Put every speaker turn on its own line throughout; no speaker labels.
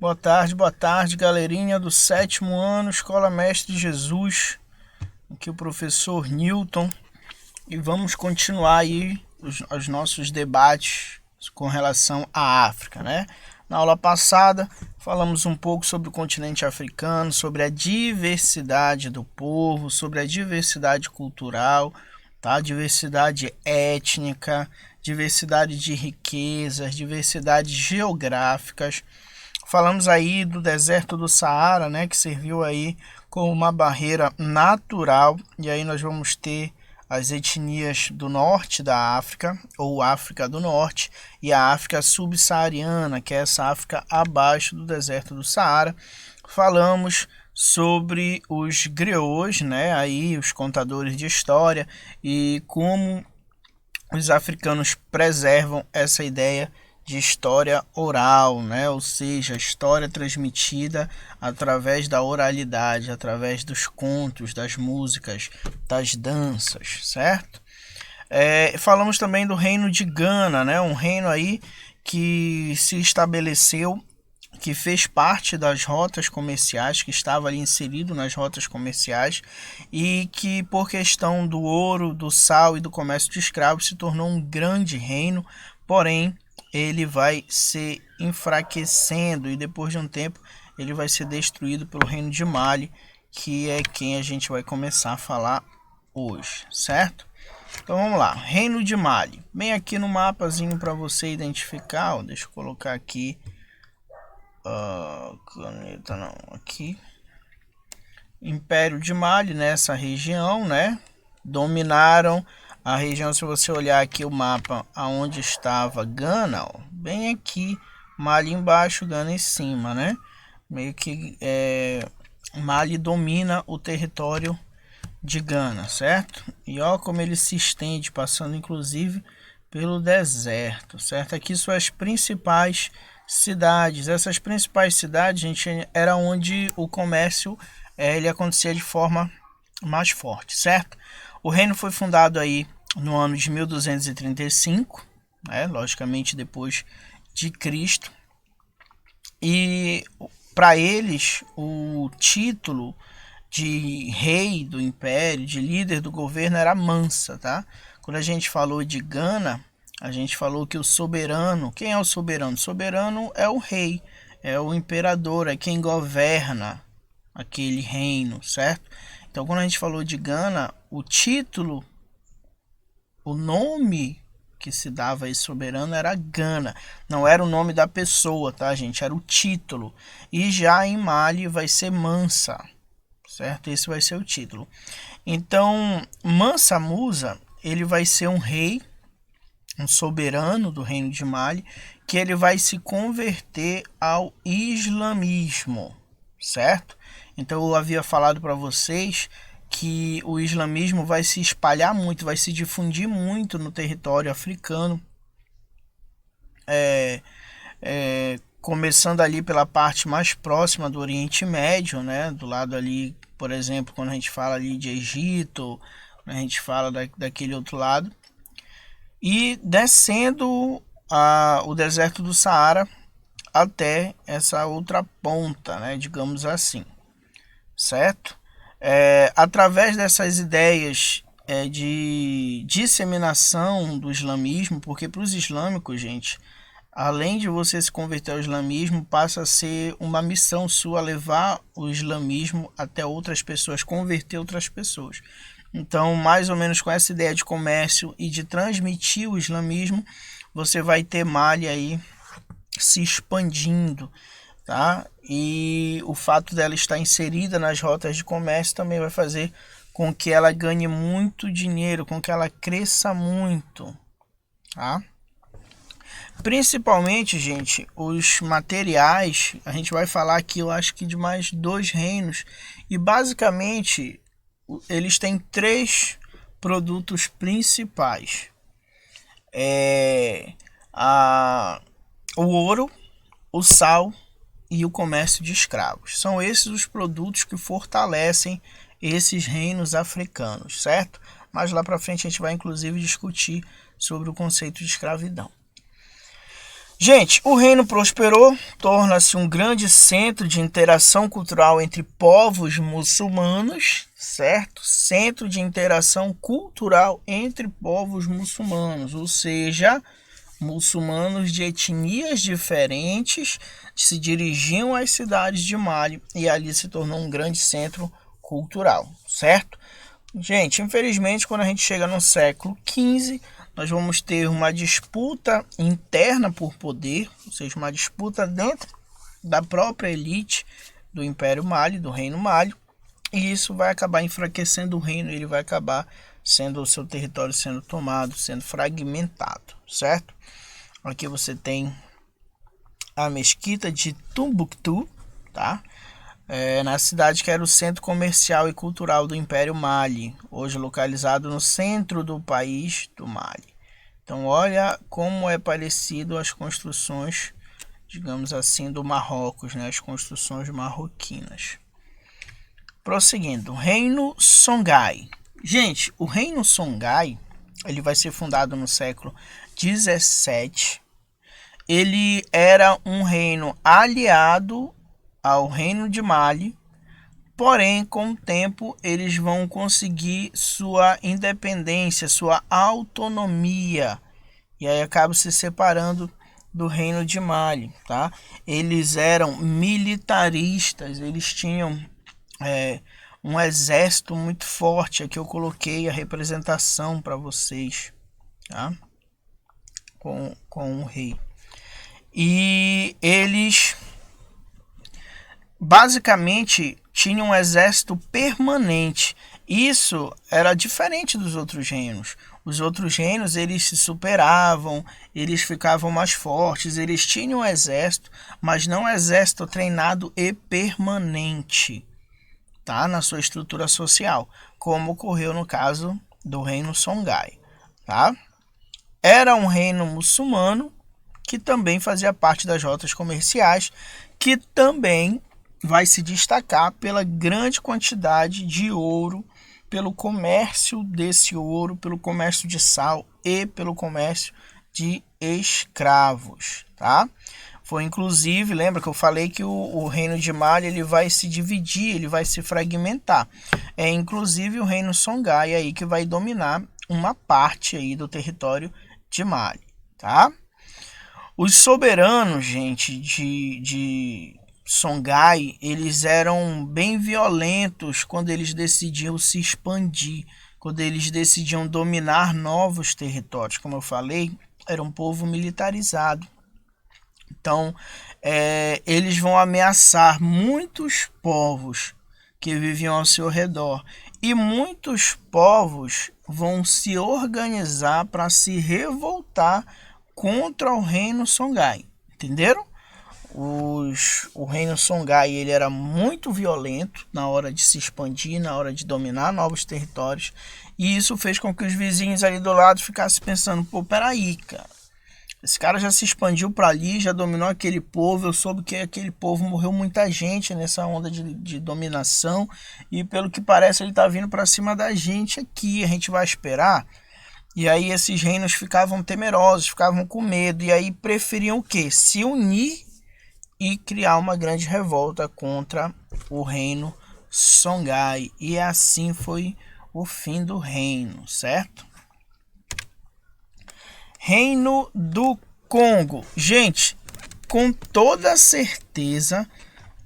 boa tarde, galerinha do sétimo ano, Escola Mestre Jesus. Aqui o professor Newton e vamos continuar aí os nossos debates com relação à África, né? Na aula passada falamos um pouco sobre o continente africano, sobre a diversidade do povo, sobre a diversidade cultural, tá? Diversidade étnica, diversidade de riquezas, diversidades geográficas. Falamos aí do deserto do Saara, né, que serviu aí como uma barreira natural, e aí nós vamos ter as etnias do norte da África, ou África do Norte, e a África subsaariana, que é essa África abaixo do deserto do Saara. Falamos sobre os griots, né, aí os contadores de história, e como os africanos preservam essa ideia de história oral, né? Ou seja, história transmitida através da oralidade, através dos contos, das músicas, das danças, certo? Falamos também do reino de Gana, né? Um reino aí que se estabeleceu, que fez parte das rotas comerciais, que estava ali inserido nas rotas comerciais e que, por questão do ouro, do sal e do comércio de escravos, se tornou um grande reino, porém ele vai se enfraquecendo e depois de um tempo ele vai ser destruído pelo reino de Mali, que é quem a gente vai começar a falar hoje, certo? Então vamos lá, reino de Mali, bem aqui no mapazinho para você identificar, ó, deixa eu colocar aqui, caneta não, aqui, Império de Mali, nessa região, né, dominaram a região. Se você olhar aqui o mapa, aonde estava Gana, ó, bem aqui, Mali embaixo, Gana em cima, né? Meio que Mali domina o território de Gana, certo? E ó como ele se estende, passando inclusive pelo deserto, certo? Aqui são as principais cidades. Essas principais cidades, gente, era onde o comércio ele acontecia de forma mais forte, certo? O reino foi fundado aí no ano de 1235, né, logicamente depois de Cristo. E para eles o título de rei do império, de líder do governo era Mansa, tá? Quando a gente falou de Gana, a gente falou que o soberano, quem é o soberano? O soberano é o rei, é o imperador, é quem governa aquele reino, certo? Então, quando a gente falou de Gana, o título, o nome que se dava a esse soberano era Gana. Não era o nome da pessoa, tá, gente? Era o título. E já em Mali vai ser Mansa, certo? Esse vai ser o título. Então, Mansa Musa, ele vai ser um rei, um soberano do reino de Mali, que ele vai se converter ao islamismo, certo? Então eu havia falado para vocês que o islamismo vai se espalhar muito, vai se difundir muito no território africano, começando ali pela parte mais próxima do Oriente Médio, né? Do lado ali, por exemplo, quando a gente fala ali de Egito, a gente fala daquele outro lado, e descendo o deserto do Saara até essa outra ponta, né? Digamos assim, certo? Através dessas ideias de disseminação do islamismo, porque para os islâmicos, gente, além de você se converter ao islamismo, passa a ser uma missão sua levar o islamismo até outras pessoas, converter outras pessoas. Então, mais ou menos com essa ideia de comércio e de transmitir o islamismo, você vai ter Mali aí se expandindo, tá? E o fato dela estar inserida nas rotas de comércio também vai fazer com que ela ganhe muito dinheiro, com que ela cresça muito, tá? Principalmente, gente, os materiais, a gente vai falar aqui, eu acho que de mais dois reinos, e basicamente eles têm três produtos principais. O ouro, o sal e o comércio de escravos. São esses os produtos que fortalecem esses reinos africanos, certo? Mas lá para frente a gente vai inclusive discutir sobre o conceito de escravidão. Gente, o reino prosperou, torna-se um grande centro de interação cultural entre povos muçulmanos, certo? Centro de interação cultural entre povos muçulmanos, ou seja, muçulmanos de etnias diferentes se dirigiam às cidades de Mali e ali se tornou um grande centro cultural, certo? Gente, infelizmente, quando a gente chega no século XV, nós vamos ter uma disputa interna por poder, ou seja, uma disputa dentro da própria elite do Império Mali, do Reino Mali, e isso vai acabar enfraquecendo o reino, ele vai acabar sendo o seu território sendo tomado, sendo fragmentado, certo? Aqui você tem a mesquita de Tumbuktu, tá? Na cidade que era o centro comercial e cultural do Império Mali, hoje localizado no centro do país do Mali. Então olha como é parecido as construções, digamos assim, do Marrocos, né? As construções marroquinas. Prosseguindo, Reino Songhai. Gente, o Reino Songhai, ele vai ser fundado no século 17. Ele era um reino aliado ao Reino de Mali, porém, com o tempo, eles vão conseguir sua independência, sua autonomia, e aí acabam se separando do Reino de Mali, tá? Eles eram militaristas, eles tinham um exército muito forte. Aqui eu coloquei a representação para vocês, tá? Com o rei. E eles basicamente tinham um exército permanente. Isso era diferente dos outros reinos. Os outros reinos, eles se superavam, eles ficavam mais fortes, eles tinham um exército, mas não um exército treinado e permanente, tá? Na sua estrutura social, como ocorreu no caso do reino Songhai, tá? Era um reino muçulmano que também fazia parte das rotas comerciais, que também vai se destacar pela grande quantidade de ouro, pelo comércio desse ouro, pelo comércio de sal e pelo comércio de escravos, tá? Foi inclusive, lembra que eu falei que o reino de Mali ele vai se dividir, ele vai se fragmentar. É inclusive o reino Songhai aí que vai dominar uma parte aí do território de Mali, tá? Os soberanos, gente, de Songhai, eles eram bem violentos quando eles decidiam se expandir, quando eles decidiam dominar novos territórios. Como eu falei, era um povo militarizado. Então, eles vão ameaçar muitos povos que viviam ao seu redor. E muitos povos vão se organizar para se revoltar contra o reino Songhai. Entenderam? O reino Songhai ele era muito violento na hora de se expandir, na hora de dominar novos territórios. E isso fez com que os vizinhos ali do lado ficassem pensando, pô, peraí, cara. Esse cara já se expandiu para ali, já dominou aquele povo. Eu soube que aquele povo morreu muita gente nessa onda de dominação. E pelo que parece, ele está vindo para cima da gente aqui. A gente vai esperar. E aí esses reinos ficavam temerosos, ficavam com medo. E aí preferiam o quê? Se unir e criar uma grande revolta contra o reino Songhai. E assim foi o fim do reino, certo? Reino do Congo. Gente, com toda certeza,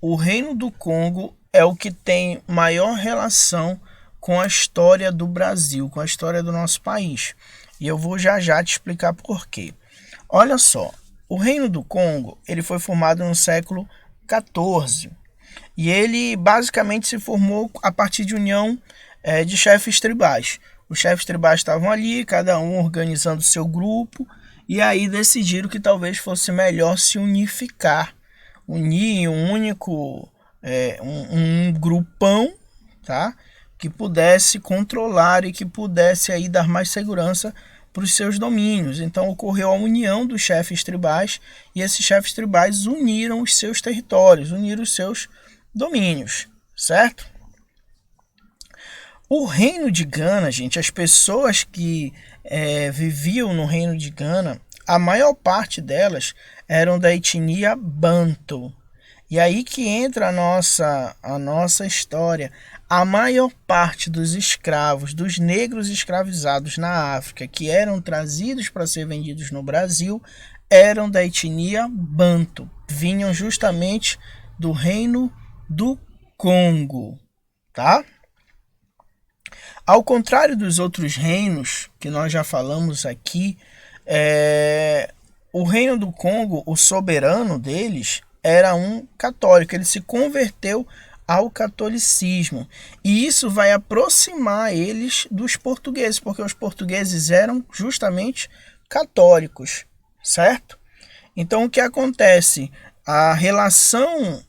o Reino do Congo é o que tem maior relação com a história do Brasil, com a história do nosso país. E eu vou já te explicar por quê. Olha só, o Reino do Congo ele foi formado no século XIV. E ele basicamente se formou a partir de união de chefes tribais. Os chefes tribais estavam ali, cada um organizando seu grupo, e aí decidiram que talvez fosse melhor se unificar, unir em um único um grupão, tá? Que pudesse controlar e que pudesse aí dar mais segurança para os seus domínios. Então ocorreu a união dos chefes tribais e esses chefes tribais uniram os seus territórios, uniram os seus domínios, certo? O reino de Gana, gente, as pessoas que viviam no reino de Gana, a maior parte delas eram da etnia Banto. E aí que entra a nossa história. A maior parte dos escravos, dos negros escravizados na África, que eram trazidos para ser vendidos no Brasil, eram da etnia Banto. Vinham justamente do reino do Congo, tá? Ao contrário dos outros reinos que nós já falamos aqui, o reino do Congo, o soberano deles, era um católico. Ele se converteu ao catolicismo. E isso vai aproximar eles dos portugueses, porque os portugueses eram justamente católicos, certo? Então o que acontece? A relação,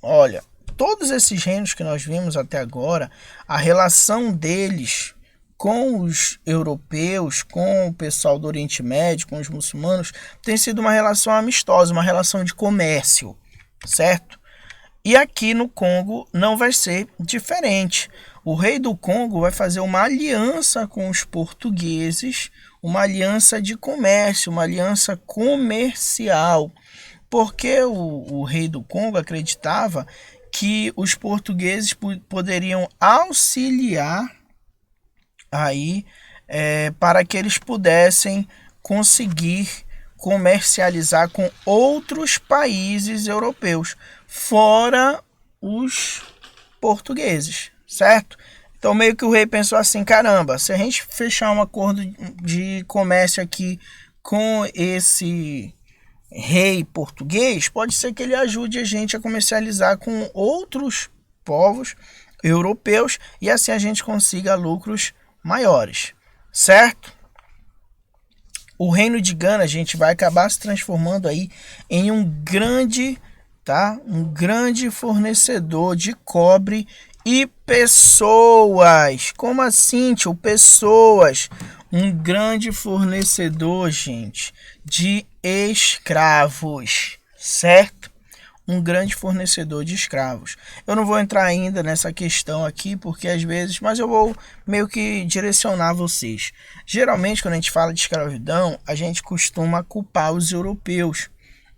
olha, todos esses reinos que nós vimos até agora, a relação deles com os europeus, com o pessoal do Oriente Médio, com os muçulmanos, tem sido uma relação amistosa, uma relação de comércio, certo? E aqui no Congo não vai ser diferente. O rei do Congo vai fazer uma aliança com os portugueses, uma aliança de comércio, uma aliança comercial, porque o rei do Congo acreditava que os portugueses poderiam auxiliar aí para que eles pudessem conseguir comercializar com outros países europeus, fora os portugueses, certo? Então meio que o rei pensou assim, caramba, se a gente fechar um acordo de comércio aqui com esse rei português, pode ser que ele ajude a gente a comercializar com outros povos europeus e assim a gente consiga lucros maiores, certo? O reino de Gana, a gente vai acabar se transformando aí em um grande fornecedor de cobre e pessoas. Como assim, tio? Pessoas. Um grande fornecedor, gente, de escravos, certo? Um grande fornecedor de escravos. Eu não vou entrar ainda nessa questão aqui, porque às vezes, mas eu vou meio que direcionar vocês. Geralmente, quando a gente fala de escravidão, a gente costuma culpar os europeus,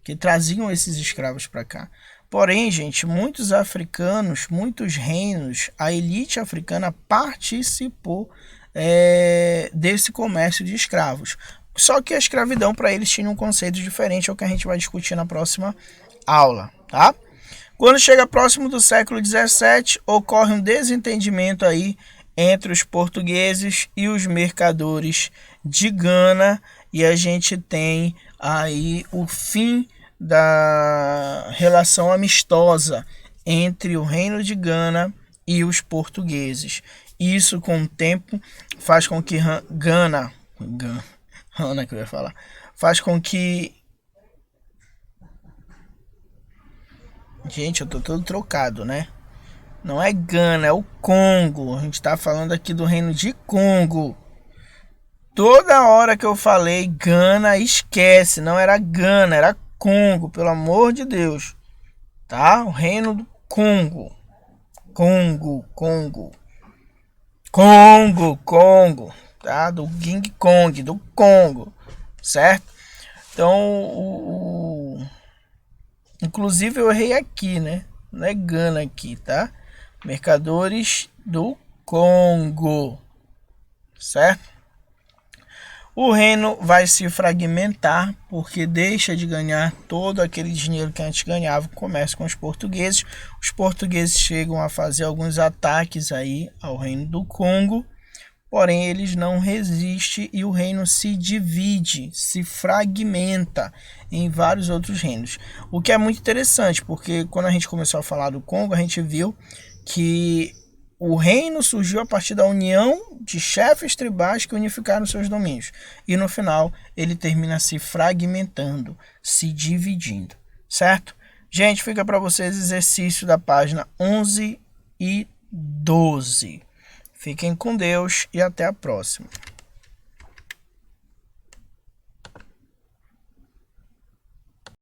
que traziam esses escravos para cá. Porém, gente, muitos africanos, muitos reinos, a elite africana participou desse comércio de escravos. Só que a escravidão para eles tinha um conceito diferente, é o que a gente vai discutir na próxima aula, tá? Quando chega próximo do século 17, ocorre um desentendimento aí entre os portugueses e os mercadores de Gana, e a gente tem aí o fim da relação amistosa entre o reino de Gana e os portugueses. Isso, com o tempo, faz com que faz com que... Gente, eu tô todo trocado, né? Não é Gana, é o Congo. A gente tá falando aqui do reino de Congo. Toda hora que eu falei Gana, esquece. Não era Gana, era Congo, pelo amor de Deus. Tá? O reino do Congo. Congo. Tá? Do King Kong, do Congo. Certo? Então, inclusive eu errei aqui, né? Não é Gana aqui, tá? Mercadores do Congo. Certo? O reino vai se fragmentar porque deixa de ganhar todo aquele dinheiro que antes ganhava com o comércio com os portugueses. Os portugueses chegam a fazer alguns ataques aí ao reino do Congo, porém eles não resistem e o reino se divide, se fragmenta em vários outros reinos. O que é muito interessante, porque quando a gente começou a falar do Congo, a gente viu que o reino surgiu a partir da união de chefes tribais que unificaram seus domínios. E no final ele termina se fragmentando, se dividindo. Certo? Gente, fica para vocês exercício da página 11 e 12. Fiquem com Deus e até a próxima.